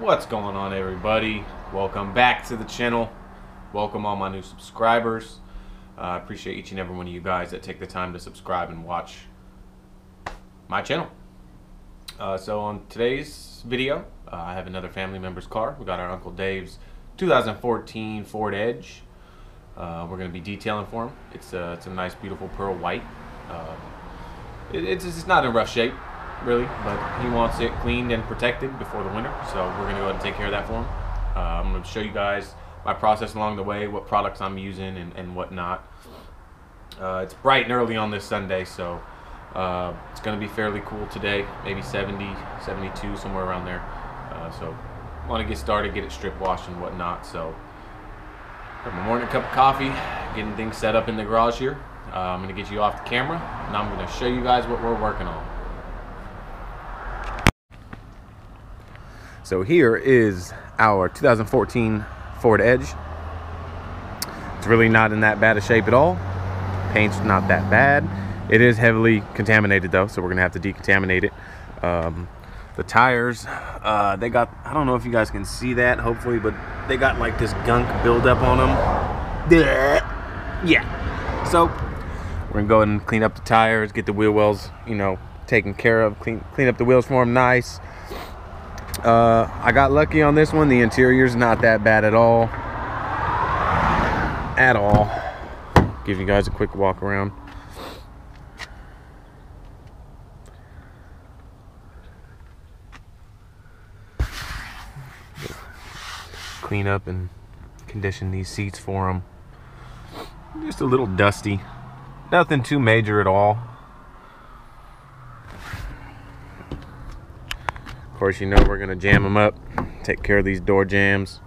What's going on, everybody? Welcome back to the channel. Welcome all my new subscribers. I appreciate each and every one of you guys that take the time to subscribe and watch my channel. So on today's video, I have another family member's car. We got our Uncle Dave's 2014 Ford Edge. We're going to be detailing for him. It's a nice, beautiful pearl white. It's not in rough shape, really, but he wants it cleaned and protected before the winter, so we're going to go ahead and take care of that for him. I'm going to show you guys my process along the way, what products I'm using and whatnot. It's bright and early on this Sunday, so it's going to be fairly cool today, maybe 70, 72, somewhere around there. So I want to get started, get it strip washed and whatnot. So got my morning cup of coffee, getting things set up in the garage here. I'm going to get you off the camera, and I'm going to show you guys what we're working on. So here is our 2014 Ford Edge. It's really not in that bad a shape at all. Paint's not that bad. It is heavily contaminated though, so we're gonna have to decontaminate it. The tires, they got, I don't know if you guys can see that, hopefully, but they got like this gunk buildup on them. Yeah. So we're gonna go ahead and clean up the tires, get the wheel wells, you know, taken care of, clean up the wheels for them nice. I got lucky on this one. The interior's not that bad at all. Give you guys a quick walk around. Clean up and condition these seats for them. Just a little dusty. Nothing too major at all. Of course, you know we're gonna jam them up, take care of these door jams.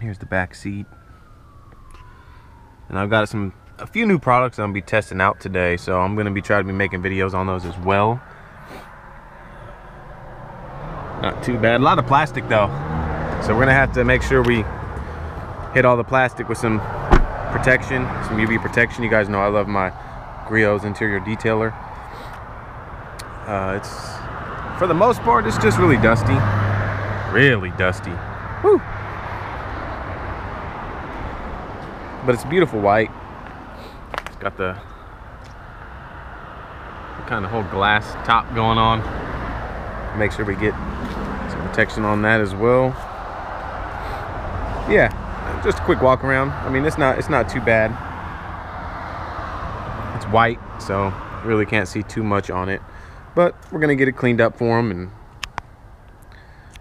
Here's the back seat, and I've got a few new products I'm gonna be testing out today, so I'm gonna be trying to be making videos on those as well. Not too bad. A lot of plastic though, so we're gonna have to make sure we hit all the plastic with some protection, some UV protection. You guys know I love my Griot's interior detailer. For the most part, it's just really dusty. Really dusty. Woo! But it's beautiful white. It's got the kind of whole glass top going on. Make sure we get some protection on that as well. Yeah, just a quick walk around. I mean, it's not too bad. It's white, so really can't see too much on it. But we're gonna get it cleaned up for him, and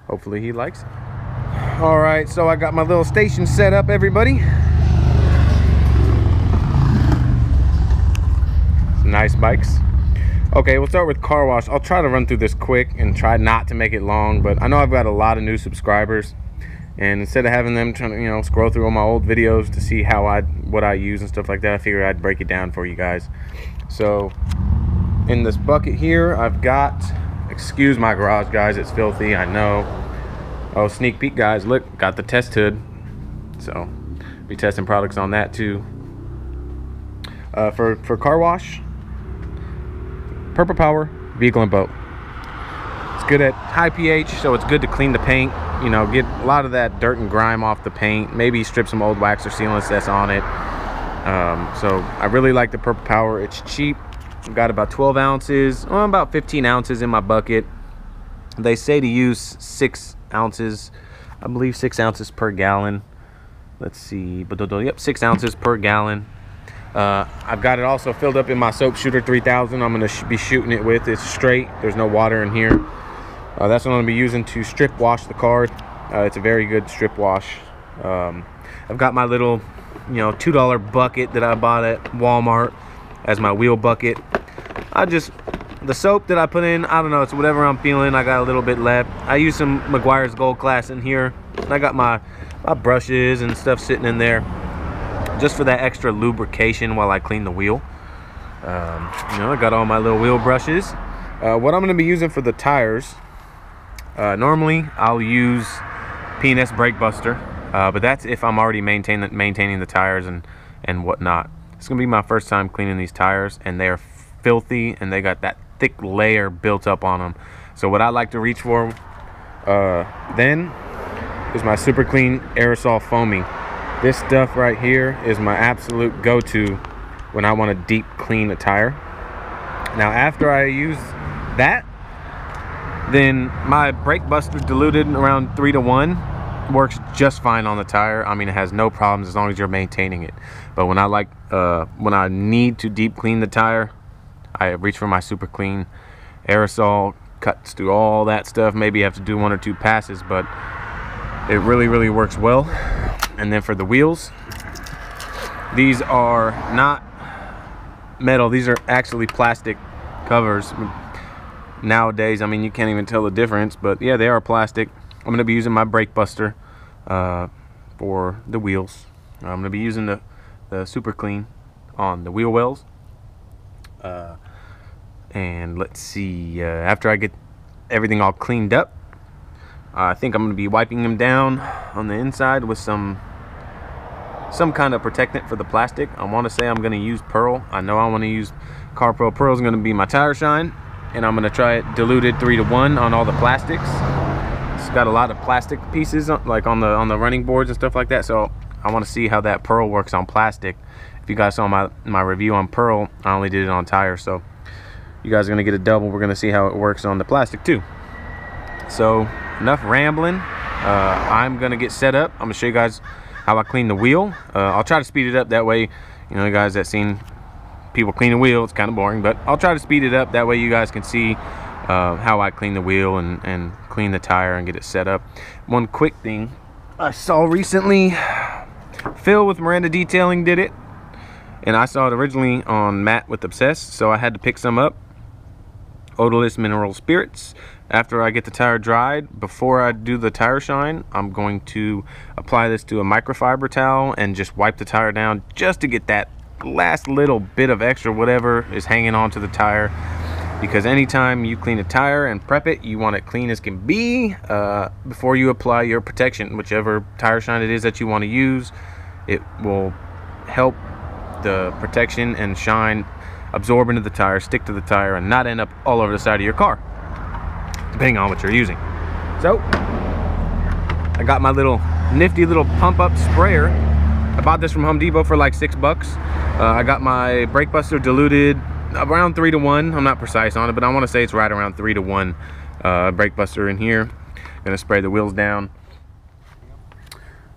hopefully he likes it. All right, so I got my little station set up, everybody. Some nice bikes. Okay, we'll start with car wash. I'll try to run through this quick and try not to make it long, but I know I've got a lot of new subscribers, and instead of having them trying to, you know, scroll through all my old videos to see what I use and stuff like that, I figured I'd break it down for you guys. So in this bucket here, I've got, excuse my garage, guys, it's filthy, I know. Oh, sneak peek, guys, look, got the test hood. So, be testing products on that too. For car wash, Purple Power Vehicle and Boat. It's good at high pH, so it's good to clean the paint. You know, get a lot of that dirt and grime off the paint. Maybe strip some old wax or sealants that's on it. So, I really like the Purple Power. It's cheap. I've got about 12 ounces, well, about 15 ounces in my bucket. They say to use 6 ounces, I believe 6 ounces per gallon. Let's see, yep, 6 ounces per gallon. I've got it also filled up in my Soap Shooter 3000. I'm going to be shooting it with. It's straight, there's no water in here. That's what I'm going to be using to strip wash the car. It's a very good strip wash. I've got my little, you know, $2 bucket that I bought at Walmart as my wheel bucket. The soap that I put in, I don't know, it's whatever I'm feeling. I got a little bit left. I use some Meguiar's Gold Class in here. I got my brushes and stuff sitting in there just for that extra lubrication while I clean the wheel. You know, I got all my little wheel brushes. What I'm going to be using for the tires, normally I'll use P&S Brake Buster, but that's if I'm already maintaining the tires and whatnot. It's gonna be my first time cleaning these tires, and they're filthy and they got that thick layer built up on them. So what I like to reach for Then is my Super Clean aerosol foaming. This stuff right here is my absolute go-to when I want to deep clean a tire. Now after I use that, then my Brake Buster diluted around 3 to 1 works just fine on the tire. I mean, it has no problems as long as you're maintaining it. But when I need to deep clean the tire, I reach for my Super Clean aerosol. Cuts through all that stuff. Maybe you have to do 1 or 2 passes, but it really works well. And then for the wheels, these are not metal, these are actually plastic covers. Nowadays, I mean, you can't even tell the difference, but yeah, they are plastic. I'm going to be using my Brake Buster for the wheels. I'm going to be using the Super Clean on the wheel wells. And let's see, after I get everything all cleaned up, I think I'm going to be wiping them down on the inside with some kind of protectant for the plastic. I want to say I'm going to use Pearl. I know I want to use CarPro. Pearl is going to be my tire shine, and I'm going to try it diluted 3 to 1 on all the plastics. It's got a lot of plastic pieces like on the running boards and stuff like that, so I want to see how that Pearl works on plastic. If you guys saw my review on Pearl, I only did it on tires, so you guys are going to get a double. We're going to see how it works on the plastic too. So enough rambling. I'm going to get set up. I'm going to show you guys how I clean the wheel. I'll try to speed it up, that way, you know, the guys that seen people clean the wheel, it's kind of boring, but I'll try to speed it up, that way you guys can see how I clean the wheel and clean the tire and get it set up. One quick thing I saw recently, Phil with Miranda Detailing did it, and I saw it originally on Matt with Obsessed, so I had to pick some up. Odorless mineral spirits. After I get the tire dried, before I do the tire shine, I'm going to apply this to a microfiber towel and just wipe the tire down just to get that last little bit of extra whatever is hanging onto the tire. Because anytime you clean a tire and prep it, you want it clean as can be before you apply your protection, whichever tire shine it is that you want to use. It will help the protection and shine absorb into the tire, stick to the tire, and not end up all over the side of your car, depending on what you're using. So I got my little nifty little pump up sprayer. I bought this from Home Depot for like $6. I got my Brake Buster diluted around 3 to 1. I'm not precise on it, but I want to say it's right around 3 to 1 Brake Buster in here. Gonna spray the wheels down.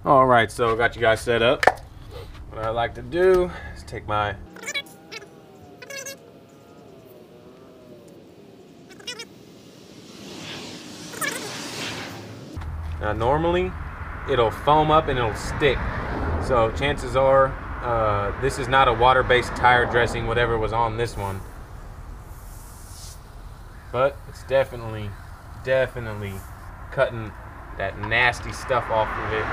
All right, so I got you guys set up. What I like to do is take my now, normally it'll foam up and it'll stick, so chances are this is not a water-based tire dressing, whatever was on this one, but it's definitely cutting that nasty stuff off of it.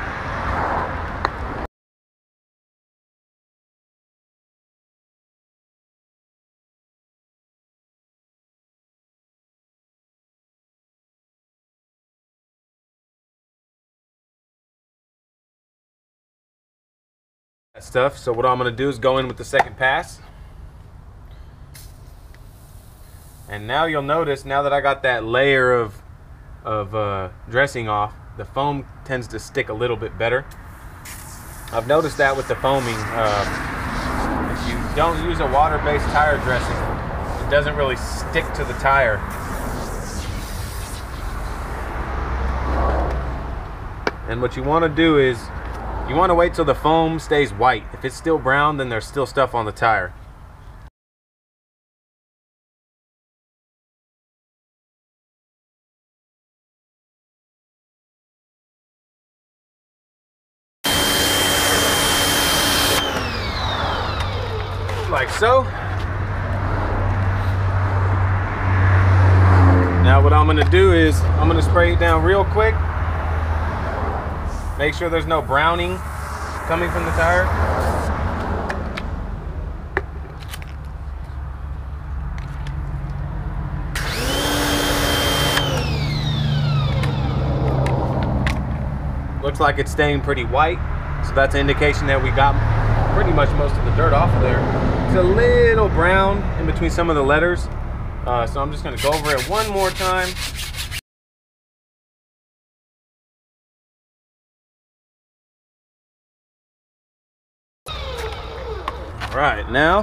Stuff. So what I'm going to do is go in with the second pass, and now you'll notice, now that I got that layer of dressing off, the foam tends to stick a little bit better. I've noticed that with the foaming, if you don't use a water-based tire dressing, it doesn't really stick to the tire. And what you want to do is you want to wait till the foam stays white. If it's still brown, then there's still stuff on the tire. Like so. Now what I'm going to do is I'm going to spray it down real quick. Make sure there's no browning coming from the tire. Looks like it's staying pretty white, so that's an indication that we got pretty much most of the dirt off of there. It's a little brown in between some of the letters, so I'm just going to go over it one more time. All right, now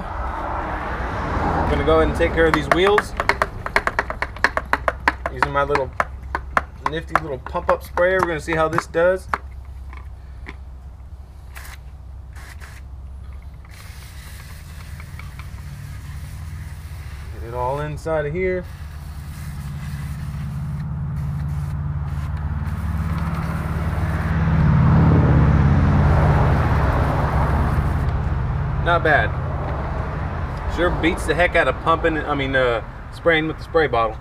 I'm gonna go ahead and take care of these wheels using my little nifty little pump up sprayer. We're gonna see how this does. Get it all inside of here. Not bad. Sure beats the heck out of pumping, spraying with the spray bottle.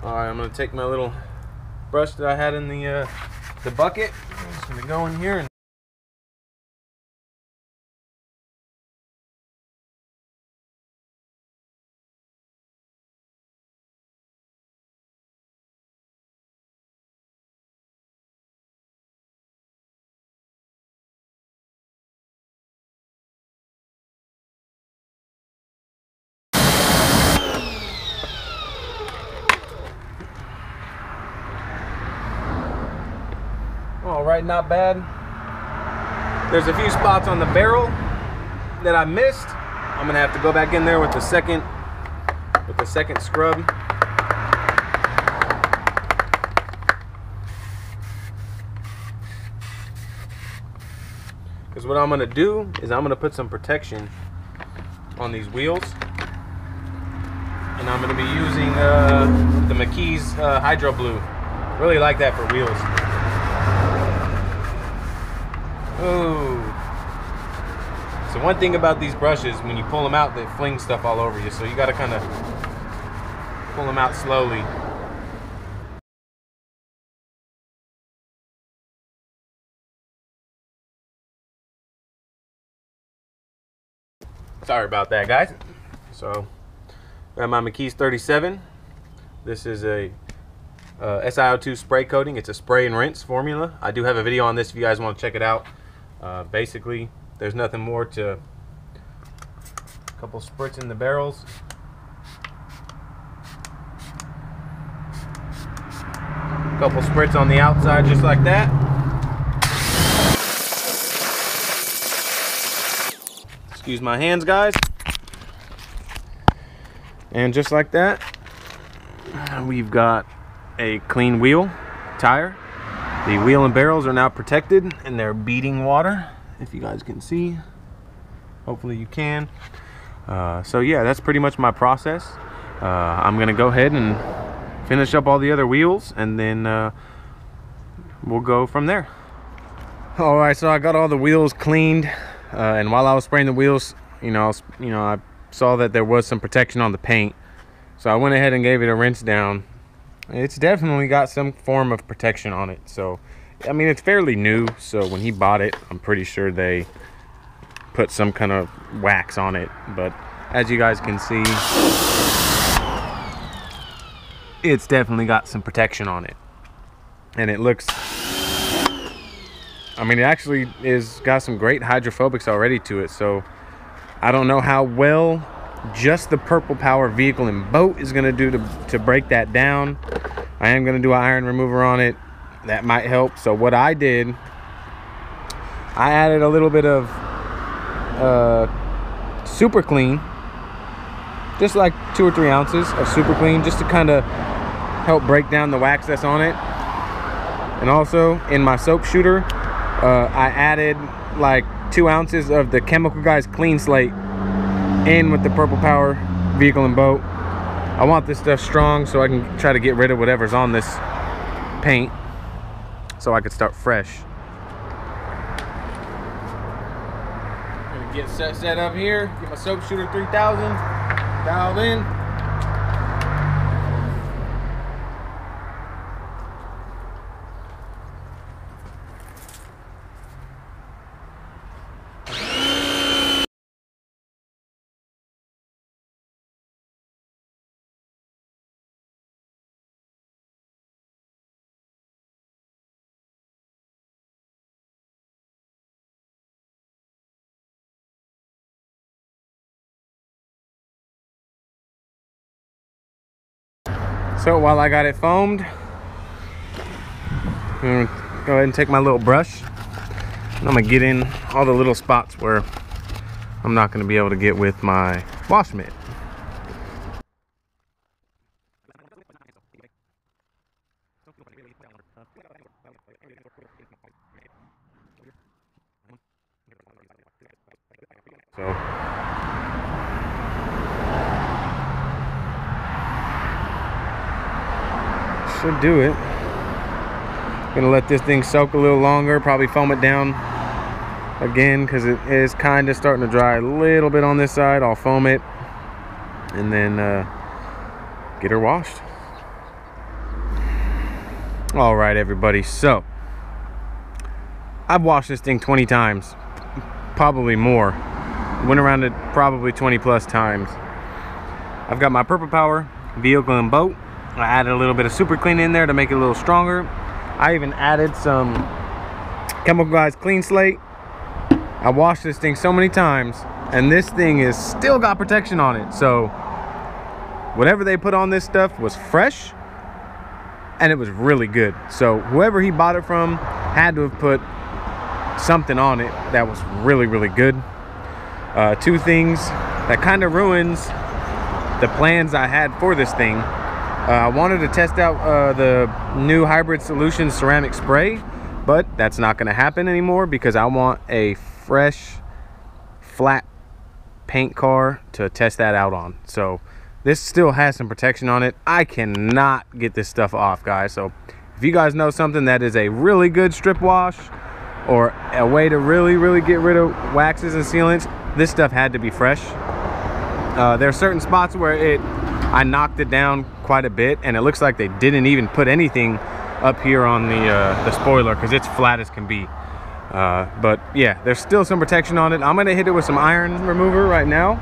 Alright, I'm gonna take my little brush that I had in the bucket. I'm just gonna go in here and alright, not bad. There's a few spots on the barrel that I missed. I'm gonna have to go back in there with the second scrub. Because what I'm gonna do is I'm gonna put some protection on these wheels, and I'm gonna be using the McKee's Hydro Blue. Really like that for wheels. Ooh. So one thing about these brushes, when you pull them out, they fling stuff all over you. So you got to kind of pull them out slowly. Sorry about that, guys. So got my McKee's 37. This is a SiO2 spray coating. It's a spray and rinse formula. I do have a video on this if you guys want to check it out. Basically, there's nothing more to a couple spritz in the barrels. A couple spritz on the outside just like that. Excuse my hands, guys. And just like that, we've got a clean wheel tire. The wheel and barrels are now protected and they're beating water, if you guys can see. Hopefully you can. So yeah, that's pretty much my process. I'm gonna go ahead and finish up all the other wheels, and then we'll go from there. All right, so I got all the wheels cleaned, and while I was spraying the wheels, I saw that there was some protection on the paint, so I went ahead and gave it a rinse down. It's definitely got some form of protection on it. So I mean, it's fairly new, so when he bought it, I'm pretty sure they put some kind of wax on it. But as you guys can see, it's definitely got some protection on it, and it looks, I mean, it actually is got some great hydrophobics already to it. So I don't know how well just the Purple Power vehicle and boat is going to do to break that down. I am going to do an iron remover on it. That might help. So what I did, I added a little bit of Super Clean, just like 2 or 3 ounces of Super Clean, just to kind of help break down the wax that's on it. And also in my soap shooter, I added like 2 ounces of the Chemical Guys Clean Slate in with the Purple Power vehicle and boat. I want this stuff strong so I can try to get rid of whatever's on this paint, so I could start fresh. I'm gonna get set up here, get my soap shooter 3000 dialed in. So while I got it foamed, I'm gonna go ahead and take my little brush, and I'm gonna get in all the little spots where I'm not going to be able to get with my wash mitt. So should do it. Gonna let this thing soak a little longer, probably foam it down again because it is kind of starting to dry a little bit on this side. I'll foam it and then get her washed. All right, everybody, so I've washed this thing 20 times, probably more. Went around it probably 20 plus times. I've got my Purple Power vehicle and boat. I added a little bit of super clean in there to make it a little stronger. I even added some Chemical Guys Clean Slate. I washed this thing so many times and this thing is still got protection on it. So whatever they put on this stuff was fresh and it was really good. So whoever he bought it from had to have put something on it that was really, really good. Two things that kind of ruins the plans I had for this thing. I wanted to test out the new Hybrid Solutions ceramic spray, but that's not going to happen anymore because I want a fresh, flat paint car to test that out on. So this still has some protection on it. I cannot get this stuff off, guys. So if you guys know something that is a really good strip wash or a way to really, really get rid of waxes and sealants, this stuff had to be fresh. There are certain spots where I knocked it down quite a bit and it looks like they didn't even put anything up here on the spoiler because it's flat as can be. But yeah, there's still some protection on it. I'm gonna hit it with some iron remover right now.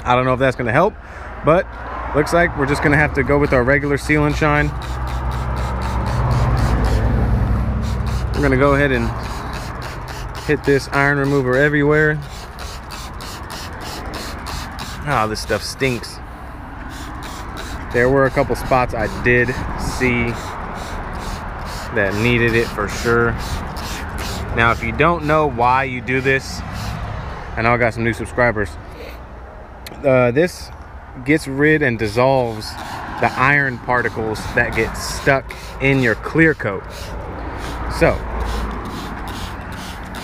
I don't know if that's gonna help, but looks like we're just gonna have to go with our regular Seal and Shine. We're gonna go ahead and hit this iron remover everywhere. Oh, this stuff stinks. There were a couple spots I did see that needed it for sure. Now, if you don't know why you do this, I know I got some new subscribers. This gets rid and dissolves the iron particles that get stuck in your clear coat. So,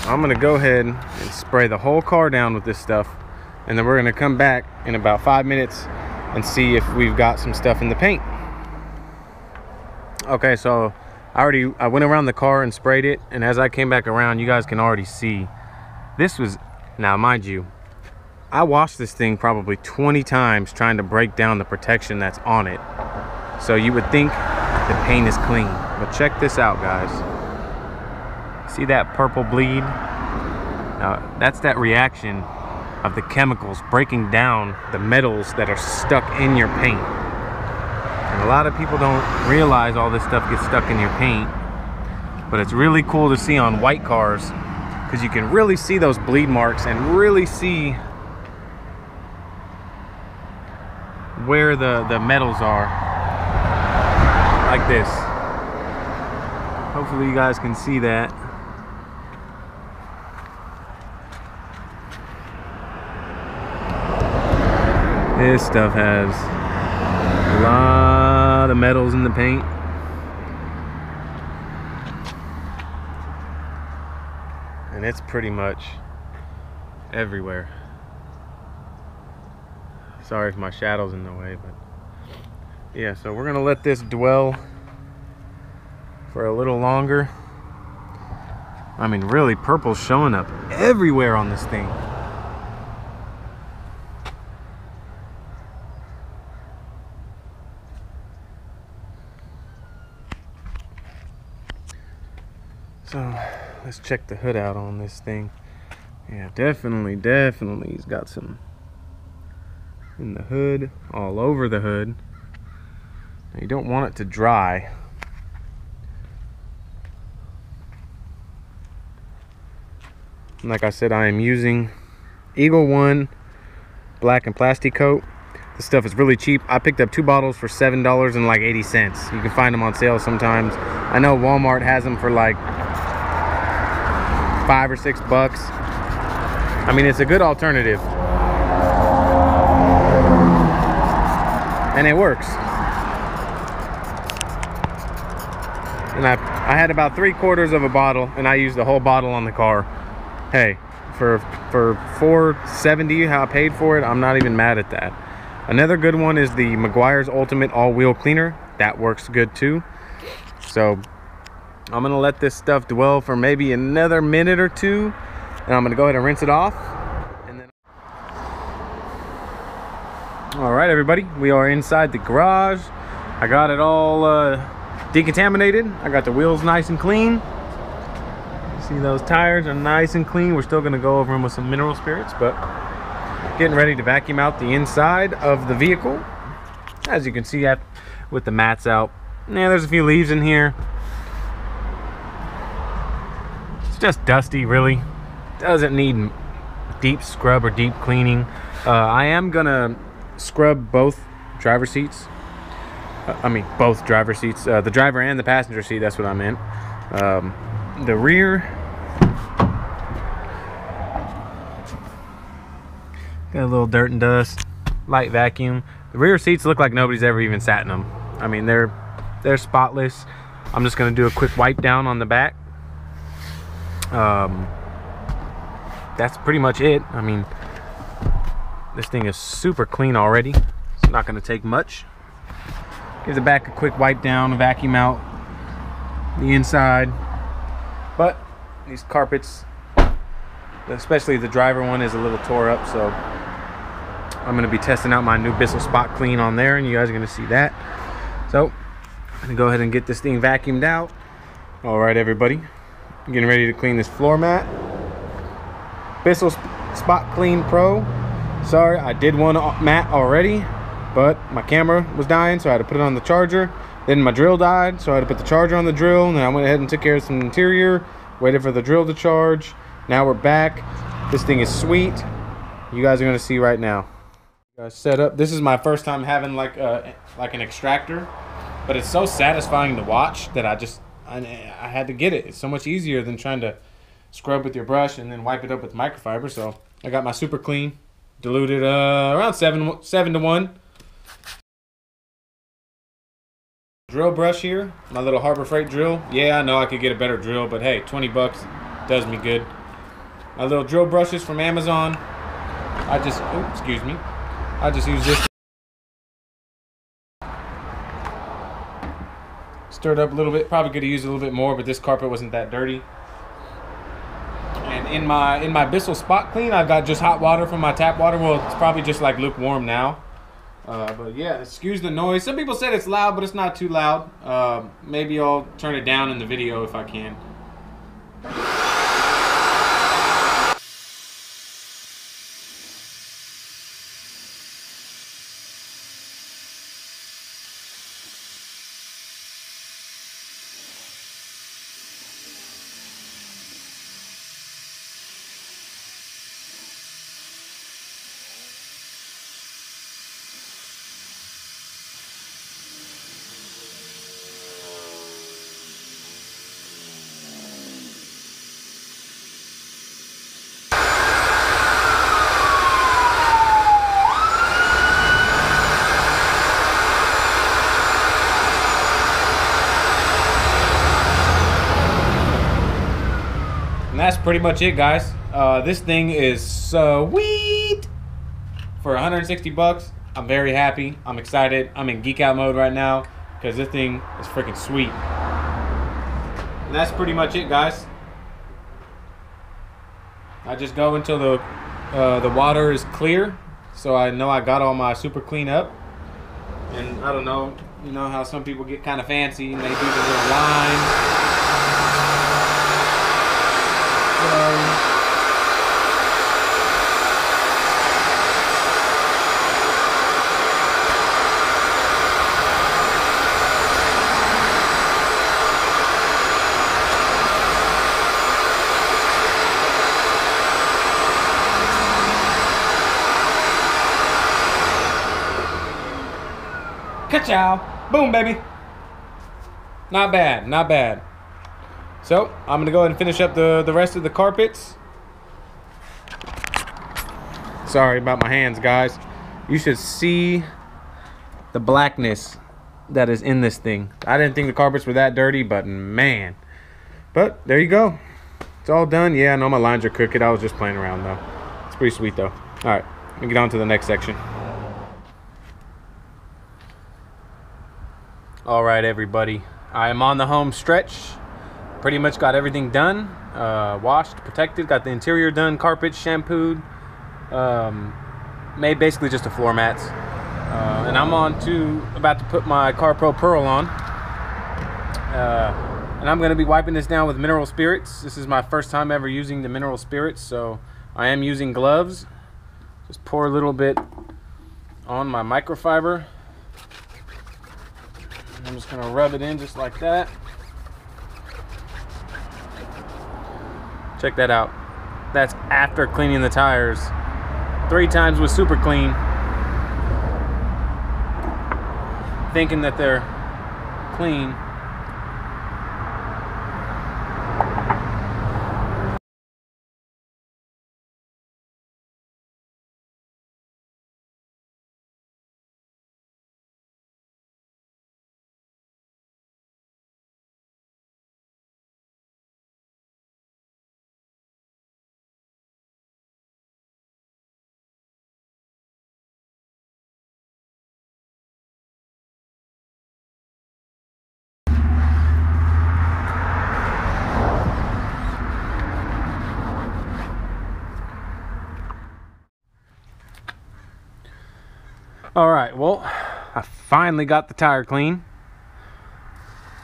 I'm gonna go ahead and spray the whole car down with this stuff, and then we're gonna come back in about 5 minutes and see if we've got some stuff in the paint. Okay, so I went around the car and sprayed it, and as I came back around, you guys can already see this was, now mind you, I washed this thing probably 20 times trying to break down the protection that's on it. So you would think the paint is clean, but check this out, guys. See that purple bleed? Now, that's that reaction of the chemicals breaking down the metals that are stuck in your paint. And a lot of people don't realize all this stuff gets stuck in your paint, but it's really cool to see on white cars because you can really see those bleed marks and really see where the metals are, like this. Hopefully you guys can see that. This stuff has a lot of metals in the paint. And it's pretty much everywhere. Sorry if my shadow's in the way, but yeah, so we're gonna let this dwell for a little longer. I mean, really, purple's showing up everywhere on this thing. So let's check the hood out on this thing. Yeah, definitely he's got some in the hood, all over the hood. Now, you don't want it to dry. And like I said, I am using Eagle One black and plastic coat. This stuff is really cheap. I picked up 2 bottles for $7 and like 80 cents. You can find them on sale sometimes. I know Walmart has them for like $5 or $6. I mean, it's a good alternative. And it works. And I had about 3/4 of a bottle, and I used the whole bottle on the car. Hey, for $4.70 how I paid for it, I'm not even mad at that. Another good one is the Meguiar's Ultimate All-Wheel Cleaner. That works good too. So I'm gonna let this stuff dwell for maybe another minute or two, and I'm gonna go ahead and rinse it off. And then, all right, everybody, we are inside the garage. I got it all decontaminated. I got the wheels nice and clean. See, those tires are nice and clean. We're still gonna go over them with some mineral spirits, but getting ready to vacuum out the inside of the vehicle. As you can see, with the mats out, yeah, there's a few leaves in here. It's just dusty, really. Doesn't need deep scrub or deep cleaning. I am gonna scrub both driver seats. Both driver seats, the driver and the passenger seat, that's what I meant. The rear, got a little dirt and dust, light vacuum. The rear seats look like nobody's ever even sat in them. I mean, they're spotless. I'm just gonna do a quick wipe down on the back. That's pretty much it. I mean, this thing is super clean already. It's not gonna take much. Give the back a quick wipe down, vacuum out the inside. But these carpets, especially the driver one, is a little tore up, so I'm gonna be testing out my new Bissell Spot Clean on there, and you guys are gonna see that. So I'm gonna go ahead and get this thing vacuumed out. All right, everybody, I'm getting ready to clean this floor mat. Bissell Spot Clean Pro. Sorry, I did one mat already, but my camera was dying, so I had to put it on the charger. Then my drill died, so I had to put the charger on the drill, and then I went ahead and took care of some interior, waited for the drill to charge. Now we're back. This thing is sweet. You guys are gonna see right now. Set up. This is my first time having like an extractor, but it's so satisfying to watch that I had to get it. It's so much easier than trying to scrub with your brush and then wipe it up with microfiber. So I got my super clean, diluted around 7 to 1. Drill brush here, my little Harbor Freight drill. Yeah, I know I could get a better drill, but hey, 20 bucks does me good. My little drill brushes from Amazon. I just use this. Stirred up a little bit. Probably could have used a little bit more, but this carpet wasn't that dirty. And in my Bissell Spot Clean, I've got just hot water from my tap water. Well, it's probably just like lukewarm now. But yeah, excuse the noise. Some people said it's loud, but it's not too loud. Maybe I'll turn it down in the video if I can. That's pretty much it, guys. This thing is sweet for 160 bucks. I'm very happy. I'm excited. I'm in geek out mode right now because this thing is freaking sweet. And that's pretty much it, guys. I just go until the water is clear, so I know I got all my super clean up. And I don't know, you know how some people get kind of fancy and they do the little lines. Ka-chow! Boom, baby! Not bad, not bad. So, I'm gonna go ahead and finish up the rest of the carpets. Sorry about my hands, guys. You should see the blackness that is in this thing. I didn't think the carpets were that dirty, but man. But there you go. It's all done. Yeah, I know my lines are crooked. I was just playing around though. It's pretty sweet though. All right, let me get on to the next section. All right, everybody. I am on the home stretch. Pretty much got everything done. Washed, protected, got the interior done, carpet shampooed. Made basically just a floor mats. And I'm about to put my CarPro Pearl on. And I'm gonna be wiping this down with mineral spirits. This is my first time ever using the mineral spirits, so I am using gloves. Just pour a little bit on my microfiber. I'm just gonna rub it in just like that. Check that out. That's after cleaning the tires 3 times with Super Clean, thinking that they're clean. All right, well, I finally got the tire clean.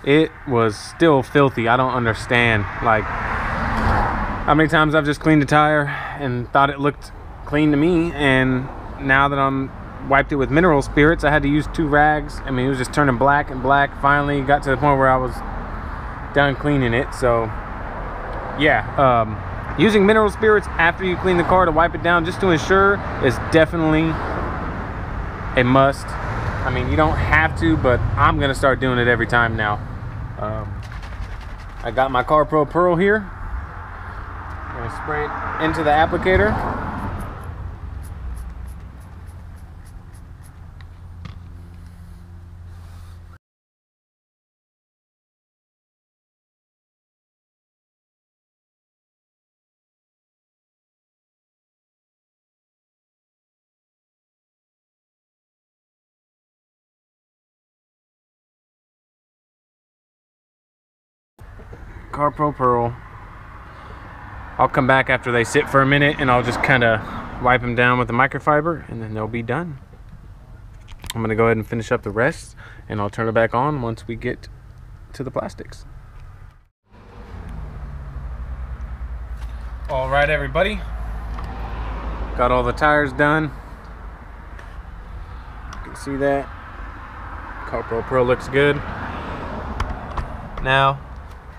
It was still filthy. I don't understand, like, how many times I've just cleaned the tire and thought it looked clean to me, and now that I'm wiped it with mineral spirits, I had to use 2 rags. I mean, it was just turning black and black. Finally got to the point where I was done cleaning it. So yeah, using mineral spirits after you clean the car to wipe it down just to ensure is definitely a must. I mean, you don't have to, but I'm gonna start doing it every time now. I got my CarPro Pearl here. I'm gonna spray it into the applicator. CarPro Pearl. I'll come back after they sit for a minute and I'll just kind of wipe them down with the microfiber and then they'll be done. I'm gonna go ahead and finish up the rest and I'll turn it back on once we get to the plastics. All right, everybody. Got all the tires done. You can see that. CarPro Pearl looks good. Now,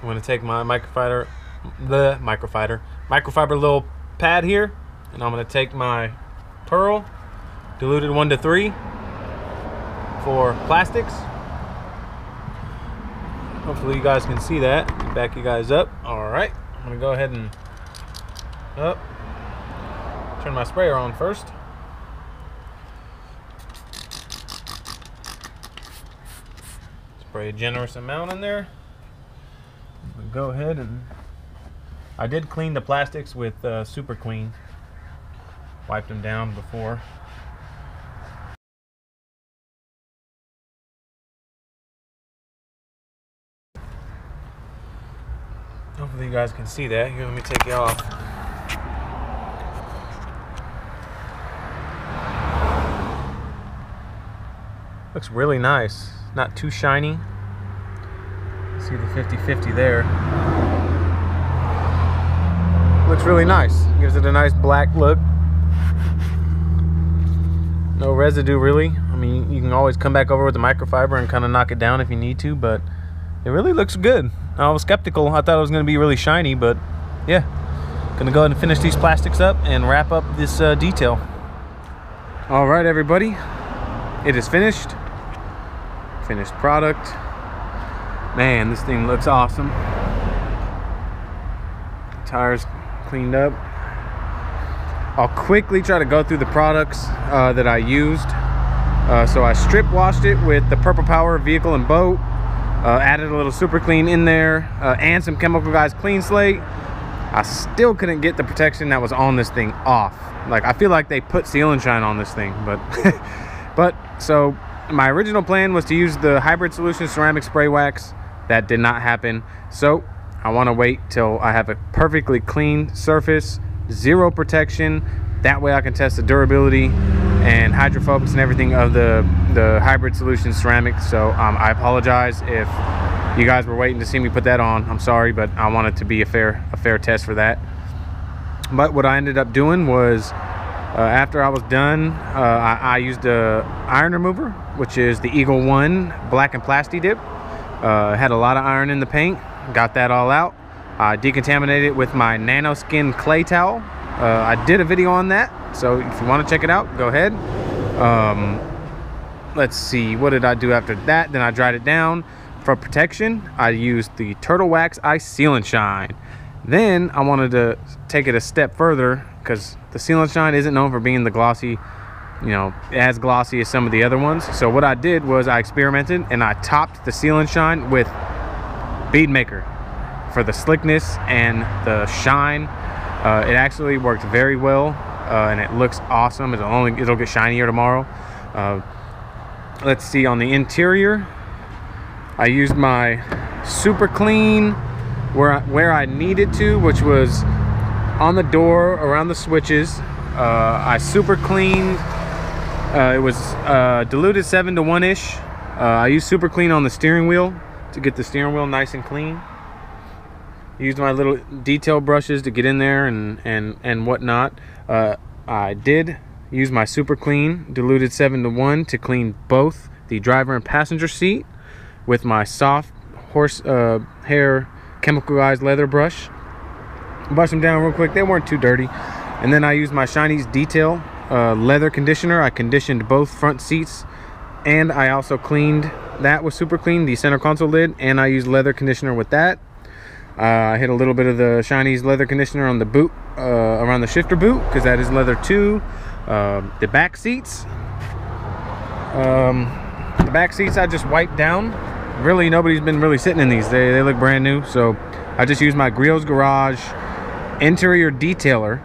I'm gonna take my microfiber little pad here, and I'm gonna take my Pearl, diluted 1 to 3 for plastics. Hopefully you guys can see that. Back you guys up. All right, I'm gonna go ahead and turn my sprayer on first. Spray a generous amount in there. Go ahead and I did clean the plastics with Super Clean. Wiped them down before. Hopefully you guys can see that. Here, let me take it off. Looks really nice. Not too shiny. See the 50-50 there. Looks really nice. Gives it a nice black look. No residue really. I mean, you can always come back over with the microfiber and kind of knock it down if you need to, but it really looks good. I was skeptical. I thought it was going to be really shiny, but yeah. Gonna go ahead and finish these plastics up and wrap up this detail. All right, everybody. It is finished. Finished product. Man, this thing looks awesome. Tires cleaned up. I'll quickly try to go through the products that I used. So I strip washed it with the Purple Power Vehicle and Boat, added a little Super Clean in there, and some Chemical Guys Clean Slate. I still couldn't get the protection that was on this thing off. Like, I feel like they put Seal and Shine on this thing, but so my original plan was to use the Hybrid Solutions ceramic spray wax. That did not happen, so I want to wait till I have a perfectly clean surface, zero protection. That way I can test the durability and hydrophobics and everything of the Hybrid Solutions ceramic. So I apologize if you guys were waiting to see me put that on. I'm sorry, but I want it to be a fair test for that. But what I ended up doing was, after I was done, I used a iron remover, which is the Eagle One Black and Plasti Dip. Had a lot of iron in the paint, got that all out. I decontaminated it with my Nanoskin clay towel. I did a video on that, so if you want to check it out, go ahead. Let's see, what did I do after that? Then I dried it down. For protection, I used the Turtle Wax Ice Seal and Shine. Then I wanted to take it a step further, because the Seal and Shine isn't known for being the glossy, you know, as glossy as some of the other ones. So what I did was I experimented and I topped the Seal and Shine with Bead Maker for the slickness and the shine. It actually worked very well, and it looks awesome. It'll get shinier tomorrow. Let's see, on the interior, I used my Super Clean where I needed to, which was on the door, around the switches. I Super Cleaned. It was diluted 7 to 1-ish. I used Super Clean on the steering wheel to get the steering wheel nice and clean. Used my little detail brushes to get in there and whatnot. I did use my Super Clean diluted 7 to 1 to clean both the driver and passenger seat with my soft horse hair Chemical Guys leather brush. Brush them down real quick. They weren't too dirty. And then I used my Shiny's Detail leather conditioner. I conditioned both front seats, and I also cleaned that with Super Clean, the center console lid, and I used leather conditioner with that. I hit a little bit of the Shiny's leather conditioner on the boot, around the shifter boot, because that is leather too. The back seats, I just wiped down. Really, nobody's been really sitting in these. They look brand new, so I just used my Griot's Garage interior detailer,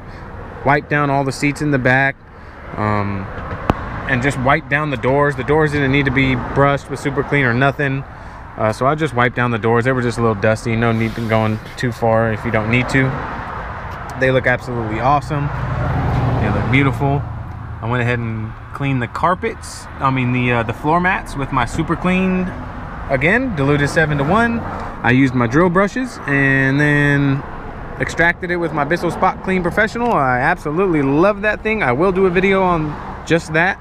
wiped down all the seats in the back, and just wiped down the doors. The doors didn't need to be brushed with Super Clean or nothing. So I just wiped down the doors. They were just a little dusty. No need to going too far if you don't need to. They look absolutely awesome. They look beautiful. I went ahead and cleaned the carpets. I mean the floor mats with my Super Clean. Again, diluted 7 to 1. I used my drill brushes and then extracted it with my Bissell Spot Clean Professional. I absolutely love that thing. I will do a video on just that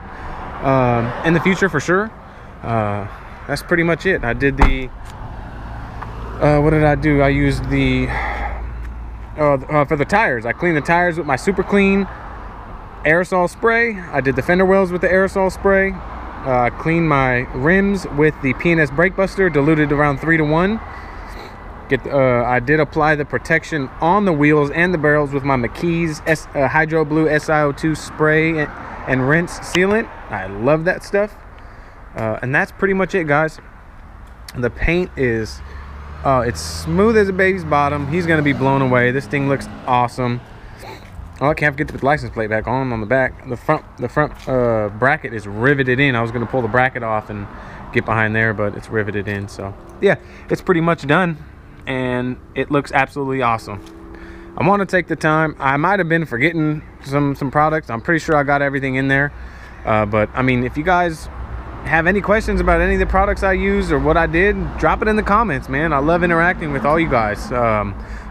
in the future for sure. That's pretty much it. I did the what did I do? I used the for the tires, I cleaned the tires with my Super Clean aerosol spray. I did the fender wells with the aerosol spray. I cleaned my rims with the P&S Brake Buster, diluted around 3 to 1. I did apply the protection on the wheels and the barrels with my McKee's Hydro Blue SiO2 spray and rinse sealant. I love that stuff. And that's pretty much it, guys. The paint is it's smooth as a baby's bottom. He's gonna be blown away. This thing looks awesome. Oh, I can't forget to put the license plate back on the back. The front bracket is riveted in. I was gonna pull the bracket off and get behind there, but it's riveted in. So yeah, it's pretty much done, and it looks absolutely awesome. I want to take the time. I might have been forgetting some products. I'm pretty sure I got everything in there, but I mean, if you guys have any questions about any of the products I use or what I did, drop it in the comments, man. I love interacting with all you guys.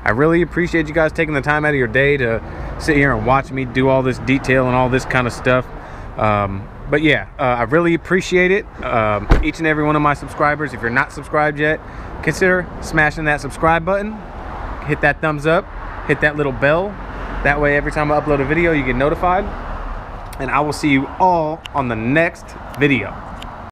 I really appreciate you guys taking the time out of your day to sit here and watch me do all this detail and all this kind of stuff. But yeah, I really appreciate it. Each and every one of my subscribers, if you're not subscribed yet, consider smashing that subscribe button, hit that thumbs up, hit that little bell. That way every time I upload a video you get notified, and I will see you all on the next video.